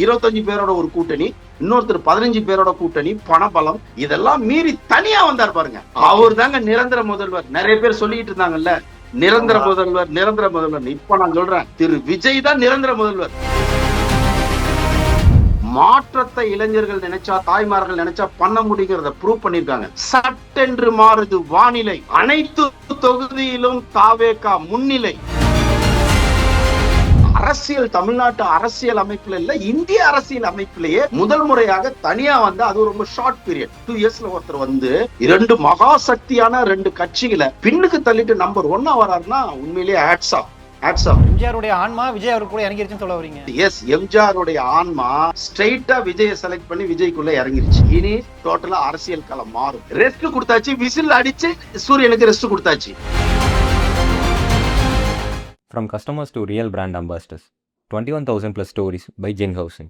25 பேரோட ஒரு கூட்டணி, இன்னொருத்தர் 15 பேரோட கூட்டணி, பணபலம் இதெல்லாம் மீறி தனியா வந்தார் பாருங்க. அவர் தாங்க நிரந்தர முதல்வர். நிறைய பேர் சொல்லிட்டு இருந்தாங்கல்ல நிரந்தர முதல்வர் நிரந்தர முதல்வர். இப்ப நான் சொல்றேன், திரு விஜய் தான் நிரந்தர முதல்வர். மாற்றத்தை இளைஞர்கள் நினைச்சா, தாய்மார்கள் நினைச்சா பண்ண முடியுங்கிறத ப்ரூவ் பண்ணிருக்காங்க. சட்டென்று மாறுது வானிலை, அனைத்து தொகுதியிலும் தாவேகா முன்னிலை. அரசியல் தமிழ்நாட்டு அரசியல் அமைப்புல இல்ல, இந்திய அரசியல் அமைப்பிலேயே முதல் முறையாக தனியா வந்து, அது ரொம்ப ஷார்ட் பீரியட் 2 இயர்ஸ்ல ஒருத்தர் வந்து 2 மகா சக்தியான 2 கட்சிகளை பின்னுக்கு தள்ளிட்டு நம்பர் 1 வராருன்னா உண்மையிலேயே ஹேட்ஸ் ஆஃப். எம்ஜிஆருடைய ஆன்மா விஜய் அவருக்கு கூட இறங்கிருச்சுன்னு சொல்ல வரீங்க? எஸ், எம்ஜிஆருடைய ஆன்மா ஸ்ட்ரைட்டா விஜயை செலக்ட் பண்ணி விஜய்க்குள்ள இறங்கிருச்சு. இனி டோட்டலா அரசியல் களம் மாறும். ரெஸ்ட் கொடுத்தாச்சு, விசில் அடிச்சு சூரியனுக்கு ரெஸ்ட் கொடுத்தாச்சு. From customers to real brand ambassadors, 21,000 plus stories by Jin Housing.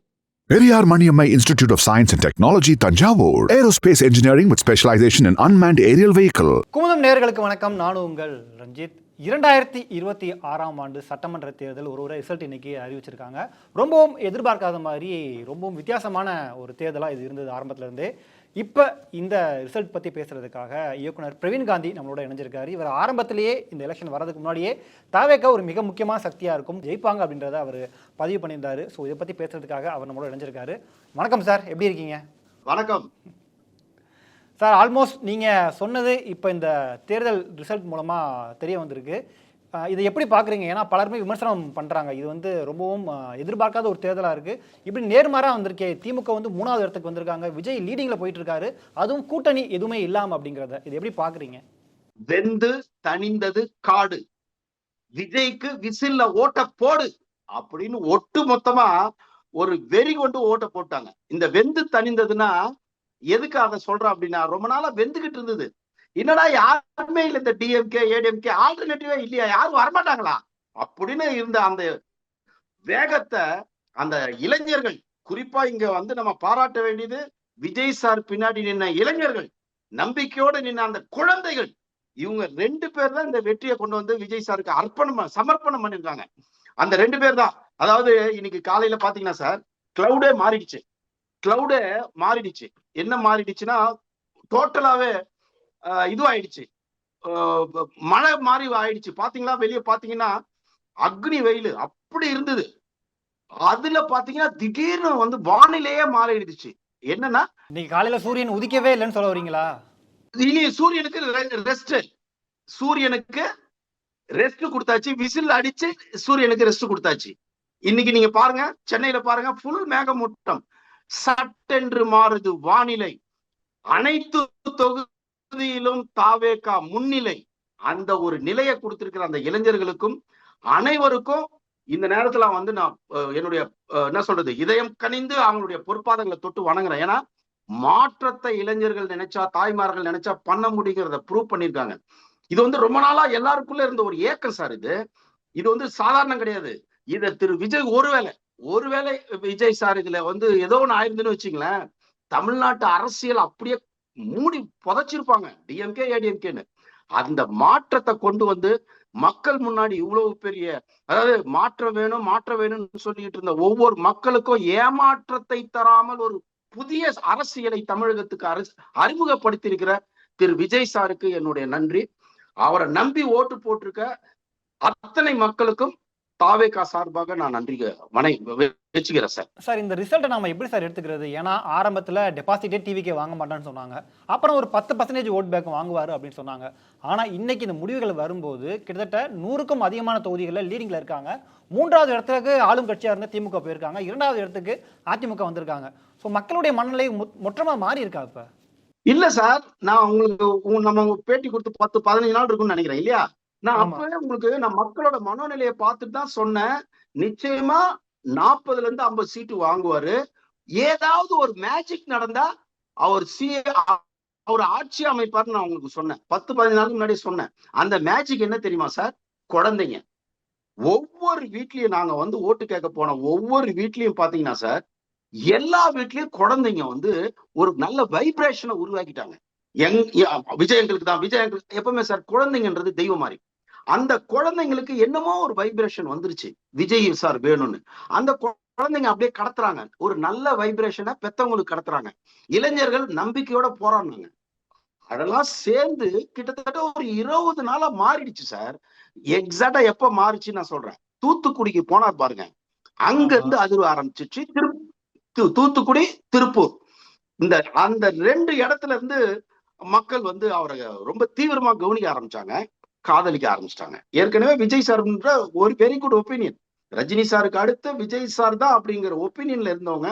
Periyar Maniammai Institute of Science and Technology, Tanjavur. Aerospace engineering with specialization in unmanned aerial vehicle. Kumudam நேயர்களுக்கு வணக்கம். நானும் உங்கள் ரஞ்சித். 2026ஆம் ஆண்டு சட்டமன்ற தேர்தல் ஒரு ரிசல்ட் இன்னைக்கு அறிவிச்சிருக்காங்க. ரொம்பவும் எதிர்பார்க்காத மாதிரி ரொம்பவும் வித்தியாசமான ஒரு தேர்தலாக இது இருந்தது ஆரம்பத்துல இருந்தே. இப்போ இந்த ரிசல்ட் பற்றி பேசுறதுக்காக இயக்குனர் பிரவீன் காந்தி நம்மளோட இணைஞ்சிருக்காரு. இவர் ஆரம்பத்திலேயே இந்த எலெக்ஷன் வரதுக்கு முன்னாடியே தாவேகா ஒரு மிக முக்கியமான சக்தியாக இருக்கும், ஜெயிப்பாங்க அப்படின்றத அவர் பதிவு பண்ணியிருந்தாரு. ஸோ இதை பற்றி பேசுறதுக்காக அவர் நம்மளோட இணைஞ்சிருக்காரு. வணக்கம் சார், எப்படி இருக்கீங்க? வணக்கம் சார். ஆல்மோஸ்ட் நீங்கள் சொன்னது இப்போ இந்த தேர்தல் ரிசல்ட் மூலமாக தெரிய வந்திருக்கு. இதை எப்படி பார்க்குறீங்க? ஏன்னா பலருமே விமர்சனம் பண்ணுறாங்க, இது வந்து ரொம்பவும் எதிர்பார்க்காத ஒரு தேர்தலாக இருக்குது. இப்படி நேர்மாறாக வந்திருக்கே, திமுக வந்து 3வது இடத்துக்கு வந்திருக்காங்க, விஜய் லீடிங்கில் போயிட்டு இருக்காரு, அதுவும் கூட்டணி எதுவுமே இல்லாமல் அப்படிங்கிறத இது எப்படி பார்க்குறீங்க? வெந்து தணிந்தது காடு, விஜய்க்கு விசில்ல ஓட்ட போடு அப்படின்னு ஒட்டு மொத்தமா ஒரு வெறி கொண்டு ஓட்ட போட்டாங்க. இந்த வெந்து தணிந்ததுன்னா எதுக்கு அதை சொல்றோம் அப்படின்னா, ரொம்ப நாளா வெந்துகிட்டு இருந்தது. என்னடா யாருமே இல்ல, இந்த டிஎம்கே ஏடிஎம்கே ஆல்டர்னேட்டிவா இல்லையா, யாரும் வரமாட்டாங்களா அப்படின்னு இருந்த அந்த வேகத்தை அந்த இளைஞர்கள், குறிப்பா இங்க வந்து நம்ம பாராட்ட வேண்டியது விஜய் சார் பின்னாடி நின்ன இளைஞர்கள், நம்பிக்கையோடு நின்ன அந்த குழந்தைகள், இவங்க 2 பேர் தான் இந்த வெற்றியை கொண்டு வந்து விஜய் சாருக்கு சமர்ப்பணம் பண்ணிருக்காங்க. அந்த 2 பேர் தான். அதாவது இன்னைக்கு காலையில பாத்தீங்கன்னா சார், கிளவுடே மாறிடுச்சு. என்ன மாறிடுச்சுன்னா, டோட்டலாவே இதுவாயிடுச்சு, மழை மாறி ஆயிடுச்சு. பாத்தீங்களா, வெளியே பாத்தீங்கன்னா அக்னி வெயில் அப்படி இருந்தது. அதுல பாத்தீங்கன்னா திடீர்னு வந்து வானிலையே மாறிடுச்சு. என்னன்னா, இன்னைக்கு காலையில சூரியன் உதிக்கவே இல்லைன்னு சொல்ல வரீங்களா? இனி சூரியனுக்கு ரெஸ்ட் கொடுத்தாச்சு, விசில் அடிச்சு சூரியனுக்கு ரெஸ்ட் கொடுத்தாச்சு. இன்னைக்கு நீங்க பாருங்க, சென்னையில பாருங்க, ஃபுல் மேகமூட்டம், சட்டென்று மாறுது வானிலை, அனைத்து தொகுதியிலும் தாவேகா முன்னிலை. அந்த ஒரு நிலையை கொடுத்திருக்கிற அந்த இளைஞர்களுக்கும் அனைவருக்கும் இந்த நேரத்துல வந்து நான் என்னுடைய என்ன சொல்றது, இதயம் கனிந்து அவங்களுடைய பொறுப்பாதங்களை தொட்டு வணங்குறேன். ஏன்னா மாற்றத்தை இளைஞர்கள் நினைச்சா, தாய்மார்கள் நினைச்சா பண்ண முடியுங்கிறத ப்ரூவ் பண்ணிருக்காங்க. இது வந்து ரொம்ப நாளா எல்லாருக்குள்ள இருந்த ஒரு ஏக்கம் சார். இது வந்து சாதாரணம் கிடையாது. இத திரு விஜய் ஒருவேளை விஜய் சார் இதுல வந்து ஏதோ ஒண்ணு ஆயிருந்துன்னு வச்சுங்களேன், தமிழ்நாட்டு அரசியல் அப்படியே மூடி புதைச்சிருப்பாங்க, டிஎம்கே ஏடிஎம்கேன்னு. அந்த மாற்றத்தை கொண்டு வந்து மக்கள் முன்னாடி இவ்வளவு பெரிய, அதாவது மாற்றம் வேணும்னு சொல்லிட்டு இருந்த ஒவ்வொரு மக்களுக்கும் ஏமாற்றத்தை தராமல் ஒரு புதிய அரசியலை தமிழகத்துக்கு அறிமுகப்படுத்தி இருக்கிற திரு விஜய் சாருக்கு என்னுடைய நன்றி. அவரை நம்பி ஓட்டு போட்டிருக்க அத்தனை மக்களுக்கும் தாவேகா சார்பாக நான் நன்றி வச்சுக்கிறேன் சார். சார், இந்த ரிசல்ட்டை நாம எப்படி சார் எடுத்துக்கிறது? ஏன்னா ஆரம்பத்துல டெபாசிட்டே டிவிக்கே வாங்க மாட்டான்னு சொன்னாங்க, அப்புறம் ஒரு 10% ஓட் பேக் வாங்குவாரு அப்படின்னு சொன்னாங்க. ஆனா இன்னைக்கு இந்த முடிவுகள் வரும்போது கிட்டத்தட்ட 100க்கும் அதிகமான தொகுதிகளில் லீடிங்ல இருக்காங்க. 3வது இடத்துக்கு ஆளும் கட்சியா இருந்த திமுக போயிருக்காங்க, 2வது இடத்துக்கு அதிமுக வந்திருக்காங்க. ஸோ மக்களுடைய மனநிலை முற்றமா மாறி இருக்கா இப்ப? இல்ல சார், நான் உங்களுக்கு நம்ம பேட்டி கொடுத்து 10-15 நாள் இருக்கும்னு நினைக்கிறேன் இல்லையா? நான் அப்பவே உங்களுக்கு நான் மக்களோட மனோநிலையை பார்த்துட்டு தான் சொன்னேன், நிச்சயமா 40ல இருந்து 50 சீட்டு வாங்குவாரு. ஏதாவது ஒரு மேஜிக் நடந்தா அவர் ஆட்சி அமைப்பார் நான் உங்களுக்கு சொன்னேன், 10-15 நாளுக்கு முன்னாடி சொன்னேன். அந்த மேஜிக் என்ன தெரியுமா சார்? குழந்தைங்க. ஒவ்வொரு வீட்லயும் நாங்க வந்து ஓட்டு கேட்க போன ஒவ்வொரு வீட்லயும் பாத்தீங்கன்னா சார், எல்லா வீட்லயும் குழந்தைங்க வந்து ஒரு நல்ல வைப்ரேஷனை உருவாக்கிட்டாங்க. விஜய் எங்களுக்கு தான், விஜய் எங்களுக்கு எப்பவுமே சார், குழந்தைங்கன்றது தெய்வம் மாதிரி. அந்த குழந்தைங்களுக்கு என்னமோ ஒரு வைப்ரேஷன் வந்துருச்சு, விஜய் சார் வேணும்னு. அந்த குழந்தைங்க அப்படியே கடத்துறாங்க. ஒரு நல்ல வைப்ரேஷனை பெத்தவங்களுக்கு கடத்துறாங்க. இளைஞர்கள் நம்பிக்கையோட போராடினாங்க. அதெல்லாம் சேர்ந்து கிட்டத்தட்ட ஒரு 20 நாளா மாறிடுச்சு சார். எக்ஸாக்டா எப்ப மாறிச்சுன்னு நான் சொல்றேன். தூத்துக்குடிக்கு போனார் பாருங்க. அங்க இருந்து அதிர்வு ஆரம்பிச்சிச்சு. தூத்துக்குடி, திருப்பூர், அந்த 2 இடத்துல இருந்து மக்கள் வந்து அவரை ரொம்ப தீவிரமா கவனிக்க ஆரம்பிச்சாங்க, காதலிக்க ஆரம்பிச்சிட்டாங்க. ஏற்கனவே விஜய் சார்ன்ற ஒரு வெரி குட் ஒப்பீனியன், ரஜினி சாருக்கு அடுத்து விஜய் சார் தான் அப்படிங்கிற ஒப்பீனியன்ல இருந்தவங்க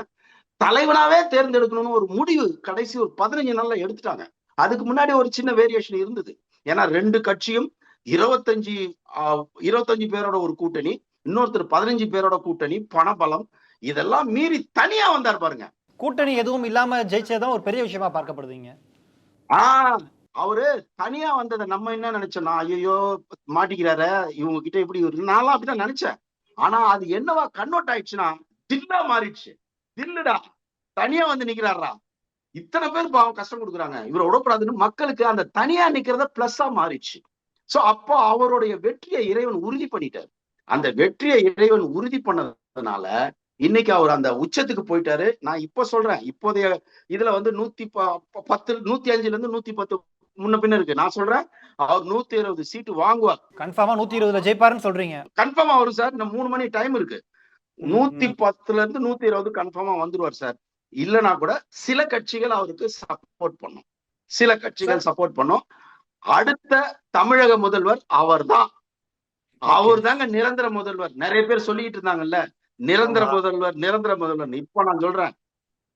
தலைவனாவே தேர்ந்தெடுக்கணும்னு ஒரு முடிவு கடைசி ஒரு 15 நாள்ல எடுத்துட்டாங்க. அதுக்கு முன்னாடி ஒரு சின்ன வேரியேஷன் இருந்தது. ஏன்னா 2 கட்சியும் 25 பேரோட ஒரு கூட்டணி, இன்னொருத்தர் 15 பேரோட கூட்டணி, பணபலம், இதெல்லாம் மீறி தனியா வந்தார் பாருங்க. கூட்டணி எதுவும் இல்லாம ஜெயிச்சதான் ஒரு பெரிய விஷயமா பார்க்கப்படுதுங்க. அவரு தனியா வந்ததை நம்ம என்ன நினைச்சோம்னா, ஐயோ மாட்டிக்கிறாரு இவங்க கிட்ட இப்படி நான்லாம் அப்படிதான் நினைச்சேன். ஆனா அது என்னவா கன்வெர்ட் ஆயிடுச்சுன்னா தில்லா மாறிடுச்சு. தில்லுடா தனியா வந்து நிக்கிறாரா, இத்தனை பேர் பாவம் கஷ்டம் கொடுக்குறாங்க, இவரை விடக்கூடாதுன்னு மக்களுக்கு அந்த தனியா நிக்கிறத பிளஸ்ஸா மாறிடுச்சு. சோ அப்போ அவருடைய வெற்றியை இறைவன் உறுதி பண்ணிட்டாரு. அந்த வெற்றியை இறைவன் உறுதி பண்ணதுனால இன்னைக்கு அவர் அந்த உச்சத்துக்கு போயிட்டாரு. நான் இப்ப சொல்றேன், இப்போதைய இதுல வந்து 110 105ல இருந்து 110 முன்ன பின்ன இருக்கு. நான் சொல்றேன் அவர் 120 சீட்டு வாங்குவார். கன்ஃபார்மா 120ல ஜெயிப்பாருன்னு சொல்றீங்க? கன்ஃபார்மா வரும் சார். இந்த 3 மணி டைம் இருக்கு. 110ல இருந்து 120 கன்ஃபார்மா வந்துருவார் சார். இல்லனா கூட சில கட்சிகள் அவருக்கு சப்போர்ட் பண்ணும், சில கட்சிகள் சப்போர்ட் பண்ணும். அடுத்த தமிழக முதல்வர் அவர்தான். அவர் தாங்க நிரந்தர முதல்வர். நிறைய பேர் சொல்லிட்டு இருந்தாங்கல்ல நிரந்தர முதல்வர், நிரந்தர முதல்வர். இப்ப நான் சொல்றேன்,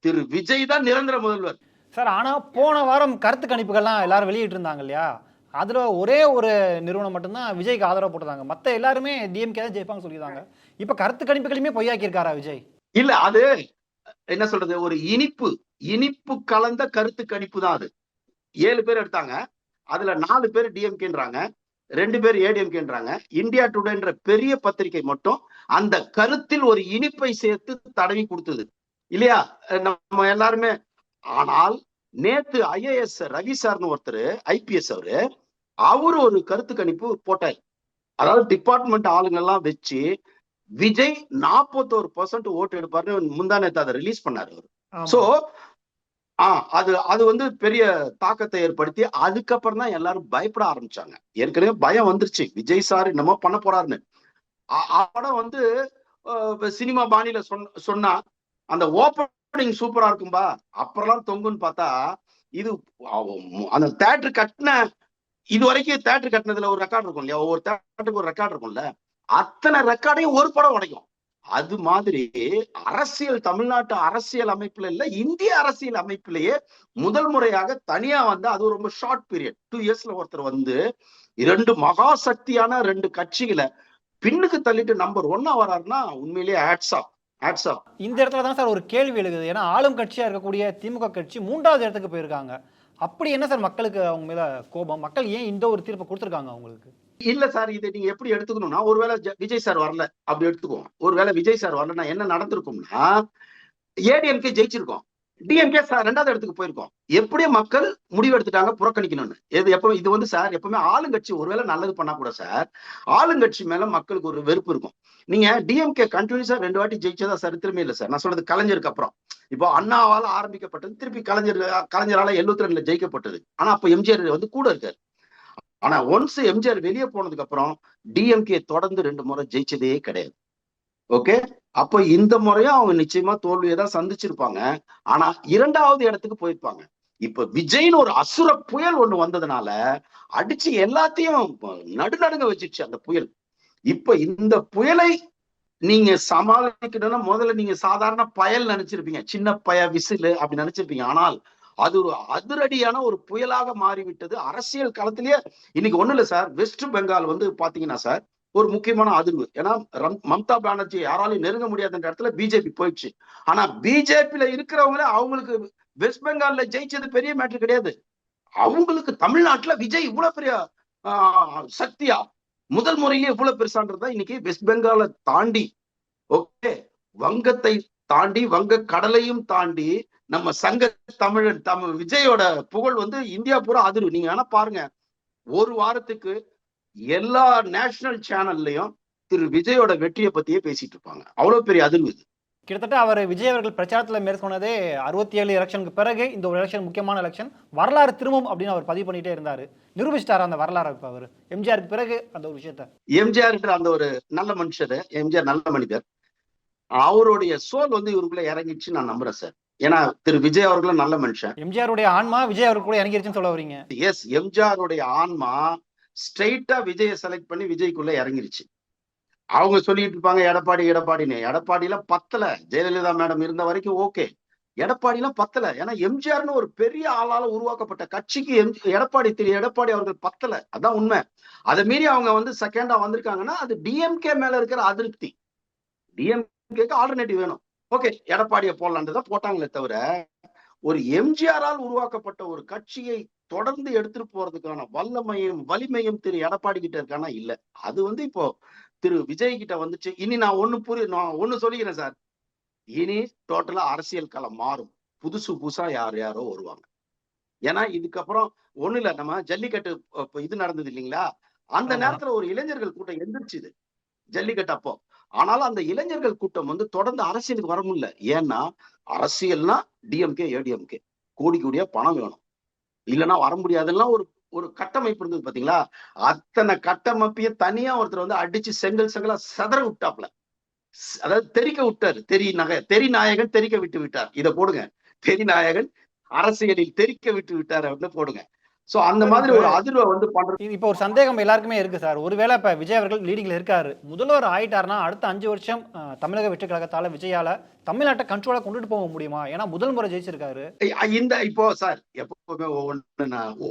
திரு விஜய் தான் நிரந்தர முதல்வர் சார். ஆனா போன வாரம் கருத்து கணிப்புகள்லாம் எல்லாரும் வெளியிட்டு இருந்தாங்க இல்லையா? அதுல ஒரே ஒரு நிறுவனம் மட்டும்தான் விஜய்க்கு ஆதரவு போட்டாங்க. மத்த எல்லாருமே டிஎம்கே தான் ஜெயிப்பாங்க சொல்லியிருந்தாங்க. இப்ப கருத்து கணிப்புகளையுமே பொய்யாக்கி இருக்காரா விஜய்? இல்ல, அது என்ன சொல்றது, ஒரு இனிப்பு கலந்த கருத்து கணிப்பு தான் அது. 7 பேர் எடுத்தாங்க. அதுல 4 பேர் டிஎம்கேன்றாங்க, 2 பேர் ஏடிஎம்கேன்றாங்க. இந்தியா டுடேன்ற பெரிய பத்திரிகை மட்டும் அந்த கருத்தில் ஒரு இனிப்பை சேர்த்து தடவி கொடுத்தது இல்லையா, நம்ம எல்லாருமே. ஆனால் நேத்து ஐஏஎஸ் ரவி சார்னு ஒருத்தர், ஐபிஎஸ் அவரு ஒரு கருத்து கணிப்பு போட்டார். அதாவது டிபார்ட்மெண்ட் ஆளுங்க எல்லாம் வச்சு விஜய் 41% ஓட்டு எடுப்பாரு முந்தா நேத்து அதை ரிலீஸ் பண்ணாரு அவரு. சோ அது வந்து பெரிய தாக்கத்தை ஏற்படுத்தி அதுக்கப்புறம் தான் எல்லாரும் பயப்பட ஆரம்பிச்சாங்க. ஏற்கனவே பயம் வந்துருச்சு, விஜய் சார் என்னமோ பண்ண போறாருன்னு. படம் வந்து சினிமா பாணியில சொன்னா அந்த ஓப்பனிங் சூப்பரா இருக்கும்பா, அப்புறம் தொங்குன்னு பார்த்தா இது அந்த தேட்டர் கட்டின இது வரைக்கும் தேட்டர் கட்டினதுல ஒரு ரெக்கார்டு இருக்கும் இல்லையா, ஒவ்வொரு தேட்டருக்கு ஒரு ரெக்கார்டு இருக்கும்ல, அத்தனை ரெக்கார்டையும் ஒரு படம் உடைக்கும். அது மாதிரி அரசியல், தமிழ்நாட்டு அரசியல் அமைப்புல இல்ல, இந்திய அரசியல் அமைப்பிலேயே முதல் முறையாக தனியா வந்து, அது ரொம்ப ஷார்ட் பீரியட் 2 இயர்ஸ்ல ஒருத்தர் வந்து 2 மகா சக்தியான 2 கட்சிகளை பின்னுக்கு தள்ளிட்டு நம்பர் 1 வராருன்னா உண்மையிலேயே ஹேட்ஸ் ஆஃப். இந்த இடத்துல தான் சார் ஒரு கேள்வி எழுகுது. ஏன்னா ஆளும் கட்சியா இருக்கக்கூடிய திமுக கட்சி 3வது இடத்துக்கு போயிருக்காங்க. அப்படி என்ன சார் மக்களுக்கு அவங்க மேல கோபம்? மக்கள் ஏன் இந்த ஒரு தீர்ப்பை கொடுத்துருக்காங்க அவங்களுக்கு? இல்ல சார், இதை நீங்க எப்படி எடுத்துக்கணும்னா, ஒருவேளை விஜய் சார் வரல அப்படி எடுத்துக்குவோம். ஒருவேளை விஜய் சார் வரலன்னா என்ன நடந்திருக்கும்னா, ஏடிஎம்கே ஜெயிச்சிருக்கோம், டிஎம்கே 2வது இடத்துக்கு போயிருக்கோம். எப்படியும் மக்கள் முடிவு எடுத்துட்டாங்க புறக்கணிக்கணும்னு. இது வந்து சார் எப்பவுமே ஆளுங்கட்சி ஒருவேளை நல்லது பண்ணா கூட சார், ஆளுங்கட்சி மேல மக்களுக்கு ஒரு வெறுப்பு இருக்கும். நீங்க டிஎம்கே கண்டினியூஸா 2 வாட்டி ஜெயிச்சதா சரித்திரமே இல்லை சார். நான் சொல்றது கலைஞருக்கு அப்புறம். இப்போ அண்ணாவால ஆரம்பிக்கப்பட்டது, திருப்பி கலைஞரால 72ல ஜெயிக்கப்பட்டது. ஆனா அப்ப எம்ஜிஆர் வந்து கூட இருக்காரு. ஆனா ஒன்ஸ் எம்ஜிஆர் வெளியே போனதுக்கு அப்புறம் டிஎம்கே தொடர்ந்து 2 முறை ஜெயிச்சதே கிடையாது. ஓகே, அப்ப இந்த முறையும் அவங்க நிச்சயமா தோல்வியை தான் சந்திச்சிருப்பாங்க. ஆனா 2வது இடத்துக்கு போயிருப்பாங்க. இப்ப விஜய்னு ஒரு அசுர புயல் ஒண்ணு வந்ததுனால அடிச்சு எல்லாத்தையும் நடுநடுங்க வச்சிருச்சு அந்த புயல். இப்ப இந்த புயலை நீங்க சமாளிக்கணும்னா முதல்ல நீங்க சாதாரண பயல் நினைச்சிருப்பீங்க, சின்ன பய விசில் அப்படி நினைச்சிருப்பீங்க. ஆனால் அது ஒரு அதிரடியான ஒரு புயலாக மாறிவிட்டது அரசியல் களத்திலேயே. இன்னைக்கு ஒண்ணு இல்ல சார், வெஸ்ட் பெங்கால் வந்து பாத்தீங்கன்னா சார் ஒரு முக்கியமான அதிர்வு. ஏன்னா மம்தா பானர்ஜி யாராலையும் நெருங்க முடியாத இடத்துல பிஜேபி போயிடுச்சு. ஆனா பிஜேபியில இருக்கிறவங்களே அவங்களுக்கு வெஸ்ட் பெங்கால்ல ஜெயிச்சது பெரிய மேட்டர் கிடையாது. அவங்களுக்கு தமிழ்நாட்டுல விஜய் இவ்வளவு பெரிய சக்தியா, முதல் முறையிலே இவ்வளவு பெருசான்றதா இன்னைக்கு வெஸ்ட் பெங்காலை தாண்டி, ஓகே, வங்கத்தை தாண்டி, வங்க கடலையும் தாண்டி நம்ம சங்க தமிழன் விஜயோட புகழ் வந்து இந்தியா பூரா அதிர்வு. நீங்க வேணா பாருங்க, ஒரு வாரத்துக்கு எல்லா நேஷனல் சேனல்லையும் திரு விஜயோட வெற்றியை பத்தியே பேசிட்டு இருப்பாங்க. அவ்வளவு பெரிய அதிர்வு இது. கிட்டத்தட்ட அவர் விஜய் அவர்கள் பிரச்சாரத்தில் மேற்கொண்டதே 67 எலெக்ஷனுக்கு பிறகு இந்த ஒரு எலெக்ஷன் முக்கியமான எலெக்ஷன் வரலாறு திரும்பும் அப்படின்னு அவர் பதிவு பண்ணிட்டே இருந்தாரு. நிரூபிச்சிட்டார் அந்த வரலாறு. இப்ப அவர் எம்ஜிஆருக்கு பிறகு அந்த ஒரு விஷயத்த எம்ஜிஆர் அந்த ஒரு நல்ல மனுஷர், எம்ஜிஆர் நல்ல மனிதர், அவருடைய சோல் வந்து இவருக்குள்ள இறங்கிடுச்சு நான் நம்புறேன் சார். ஏன்னா திரு விஜய் அவர்களும் நல்ல மனுஷன். எம்ஜிஆருடைய ஆன்மா விஜய் அவர்கள் கூட இறங்கிருச்சுன்னு சொல்ல வரீங்க? எஸ், எம்ஜிஆருடைய ஆன்மா ஸ்ட்ரெயிட்டா விஜயை செலக்ட் பண்ணி விஜய்க்குள்ள இறங்கிருச்சு. அவங்க சொல்லிட்டு இருப்பாங்க எடப்பாடின்னு. எடப்பாடியில பத்தல. ஜெயலலிதா மேடம் இருந்த வரைக்கும் ஓகே, எடப்பாடிலாம் பத்தல. ஏன்னா எம்ஜிஆர்னு ஒரு பெரிய ஆளால உருவாக்கப்பட்ட கட்சிக்கு எடப்பாடி அவர்கள் பத்தல. அதான் உண்மை. அதை மீறி அவங்க வந்து செகண்டா வந்திருக்காங்கன்னா அது டிஎம்கே மேல இருக்கிற அதிருப்தி. டிஎம்கேக்கு ஆல்டர்னேட்டிவ் வேணும். ஓகே, எடப்பாடியை போடலான்றதான் போட்டாங்களே தவிர ஒரு எம்ஜிஆரால் உருவாக்கப்பட்ட ஒரு கட்சியை தொடர்ந்து எடுத்துட்டு போறதுக்கான வலிமையும் திரு எடப்பாடி கிட்ட இருக்கானா இல்ல. அது வந்து இப்போ திரு விஜய் கிட்ட வந்துச்சு. இனி நான் ஒண்ணு சொல்லிக்கிறேன் சார். இனி டோட்டலா அரசியல் களம் மாறும். புதுசா யாரோ வருவாங்க. ஏன்னா இதுக்கப்புறம் ஒண்ணு இல்ல, நம்ம ஜல்லிக்கட்டு இது நடந்தது இல்லைங்களா, அந்த நேரத்துல ஒரு இளைஞர்கள் கூட்டம் எந்திரிச்சுது ஜல்லிக்கட்டு அப்போ. ஆனாலும் அந்த இளைஞர்கள் கூட்டம் வந்து தொடர்ந்து அரசியலுக்கு வர முடியல. ஏன்னா அரசியல்னா டிஎம்கே ஏடிஎம்கே கோடியா பணம் வேணும், இல்லைன்னா வர முடியாதுன்னா ஒரு கட்டமைப்பு இருந்தது பாத்தீங்களா. அத்தனை கட்டமைப்பையும் தனியா ஒருத்தர் வந்து அடிச்சு செங்கலா செதற விட்டாப்ல. அதாவது தெரிக்க விட்டாரு. தெரிநாயகன் தெரிக்க விட்டு விட்டார். இதை போடுங்க, தெரிநாயகன் அரசியலில் தெரிக்க விட்டு விட்டார் அப்படின்னு போடுங்க. சோ அந்த மாதிரி ஒரு அதிர்வை வந்து பண்றது. இப்போ ஒரு சந்தேகம் எல்லாருக்குமே இருக்கு சார். ஒருவேளை இப்ப விஜய் அவர்கள் லீடிங்ல இருக்காரு, முதல்வர் ஆயிட்டாருன்னா அடுத்த 5 வருஷம் தமிழக வெற்றி கழகத்தால விஜயால தமிழ்நாட்டை கண்ட்ரோலா கொண்டுட்டு போக முடியுமா? ஏன்னா முதல் முறை ஜெயிச்சிருக்காரு. இப்போ சார் எப்பவுமே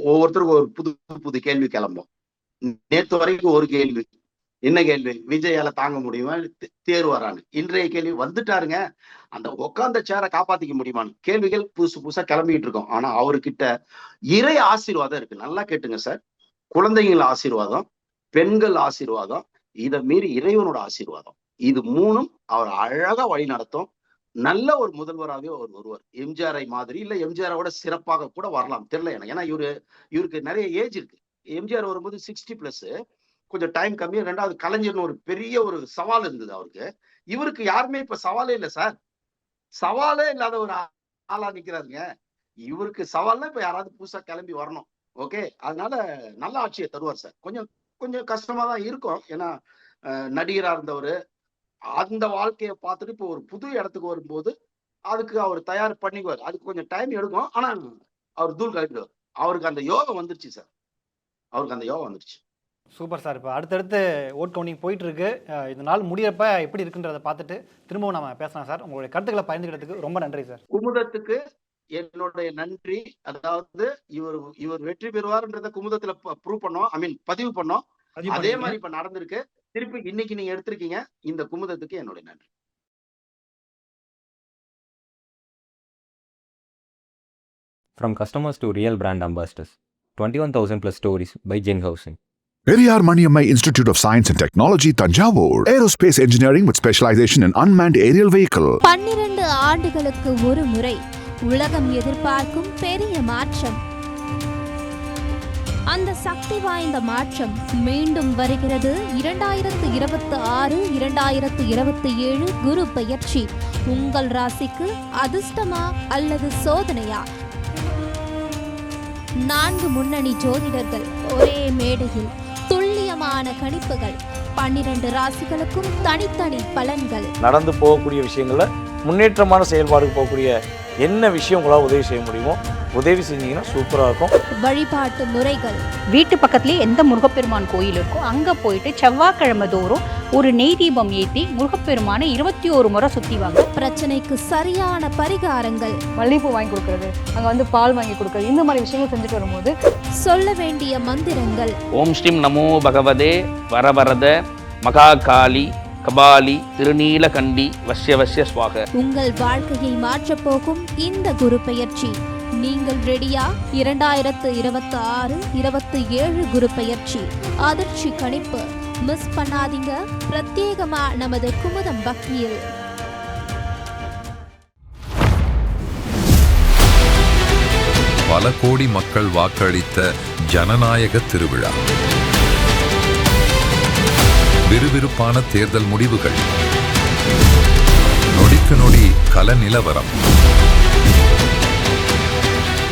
ஒவ்வொருத்தருக்கும் ஒரு புது கேள்வி கிளம்பும். நேற்று வரைக்கும் ஒரு கேள்வி, என்ன கேள்வி? விஜயால தாங்க முடியுமா, தேர்வாரான்னு. இன்றைய கேள்வி வந்துட்டாருங்க, அந்த உட்கார்ந்த சேரை காப்பாத்திக்க முடியுமான்னு கேள்விகள் புதுசா கிளம்பிட்டு இருக்கோம். ஆனா அவர்கிட்ட இறை ஆசீர்வாதம் இருக்கு. நல்லா கேட்டுங்க சார். குழந்தைகள் ஆசீர்வாதம், பெண்கள் ஆசீர்வாதம், இதை மீறி இறைவனோட ஆசீர்வாதம், இது மூணும் அவர் அழகா வழி நடத்தும். நல்ல ஒரு முதல்வராகவே அவர் வருவார். எம்ஜிஆரை மாதிரி இல்ல, எம்ஜிஆரோட சிறப்பாக கூட வரலாம், தெரியல எனக்கு. ஏன்னா இவருக்கு நிறைய ஏஜ் இருக்கு. எம்ஜிஆர் வரும்போது 60+, கொஞ்சம் டைம் கம்மி. ரெண்டாவது கலைஞர்னு ஒரு பெரிய ஒரு சவால் இருந்தது அவருக்கு. இவருக்கு யாருமே இப்ப சவாலே இல்லை சார். சவாலே இல்லாத ஒரு ஆளா நிக்கிறாருங்க. இவருக்கு சவால்னா இப்ப யாராவது புதுசா கிளம்பி வரணும். ஓகே, அதனால நல்ல ஆட்சியை தருவார் சார். கொஞ்சம் கஷ்டமா தான் இருக்கும். ஏன்னா நடிகரா இருந்தவர் அந்த வாழ்க்கையை பார்த்துட்டு இப்போ ஒரு புது இடத்துக்கு வரும்போது அதுக்கு அவர் தயார் பண்ணிக்குவார். அதுக்கு கொஞ்சம் டைம் எடுக்கும். ஆனா அவர் தூள் கழிப்பிடுவார். அவருக்கு அந்த யோகம் வந்துருச்சு சார். அவருக்கு அந்த யோகம் வந்துருச்சு. Super sir. இப்போ அடுத்தடுத்து ஓட் கவுண்டிங் போயிட்டு இருக்கு. இந்த நாள் முடியறப்ப எப்படி இருக்குன்றதை பார்த்துட்டு திரும்பவும் நம்ம பேசலாம் சார். உங்களுடைய கருத்துக்களை பகிர்ந்துக்கிறதுக்கு ரொம்ப நன்றி சார். குமுதத்துக்கு என்னுடைய நன்றி. அதாவது இவர் வெற்றி பெறுவார்ன்றத குமுதத்துல ப்ரூவ் பண்ணோம், பதிவு பண்ணோம். அதே மாதிரி இப்ப நடந்திருக்கு. திருப்பி இன்னைக்கு நீங்க எடுத்திருக்கீங்க. இந்த குமுதத்துக்கு என்னுடைய நன்றி. From customers to real brand ambassadors, 21,000+ stories by Jin Housing. Periyar Maniammai Institute of Science and Technology, Tanjavur. Aerospace engineering with specialization in unmanned aerial vehicle. 12 ஆண்டுகளுக்கு ஒரு முறை உலகம் எதிர்பார்க்கும் பெரிய மாற்றம். அந்த சக்தி வாய்ந்த மாற்றம் மீண்டும் வருகிறது. 2026 2027 குரு பெயர்ச்சி உங்கள் ராசிக்கு அதிர்ஷ்டமா அல்லது சோதனையா? 4 முன்னணி ஜோதிடர்கள் ஒரே மேடையில், துல்லியமான கணிப்புகள், 12 ராசிகளுக்கும் தனித்தனி பலன்கள். நடந்து போகக்கூடிய விஷயங்கள்ல முன்னேற்றமான செயல்பாடுக்கு போகக்கூடிய என்ன விஷயம் உங்களால் உதவி செய்ய முடியுமோ உதவி செஞ்சீங்கன்னா சூப்பராக இருக்கும். வழிபாட்டு முறைகள், வீட்டு பக்கத்துலேயே எந்த முருகப்பெருமான் கோயில் இருக்கோ அங்கே போயிட்டு செவ்வாய்க்கிழமை தோறும் ஒரு நெய் தீபம் ஏற்றி முருகப்பெருமானை 21 முறை சுற்றி வாங்க. பிரச்சனைக்கு சரியான பரிகாரங்கள், மல்லிகைப்பூ வாங்கி கொடுக்கறது, அங்கே வந்து பால் வாங்கி கொடுக்கறது, இந்த மாதிரி விஷயங்கள் செஞ்சுட்டு வரும்போது சொல்ல வேண்டிய மந்திரங்கள். ஓம் ஸ்ரீம் நமோ பகவதே வரவரத மகாகாளி கபாலி திருநீலகண்டி வஷ்ய ஸ்வாக. உங்கள் வாழ்க்கையை மாற்றப் போகும் இந்த குரு பெயர்ச்சி. நீங்கள் ரெடியா? 2026 27 குரு பெயர்ச்சி அதிர்ச்சி கணிப்பு மிஸ் பண்ணாதீங்க. பிரத்யேகமா நமது குமுதம் பக்தியில். பல கோடி மக்கள் வாக்களித்த ஜனநாயக திருவிழா. விறுவிறுப்பான தேர்தல் முடிவுகள், நொடிக்கு நொடிக்கு நொடி கல நிலவரம்.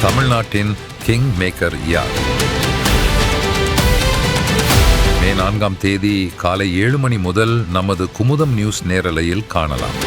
தமிழ்நாட்டின் கிங் மேக்கர் யார்? மே 4 காலை 7 மணி முதல் நமது குமுதம் நியூஸ் நேரலையில் காணலாம்.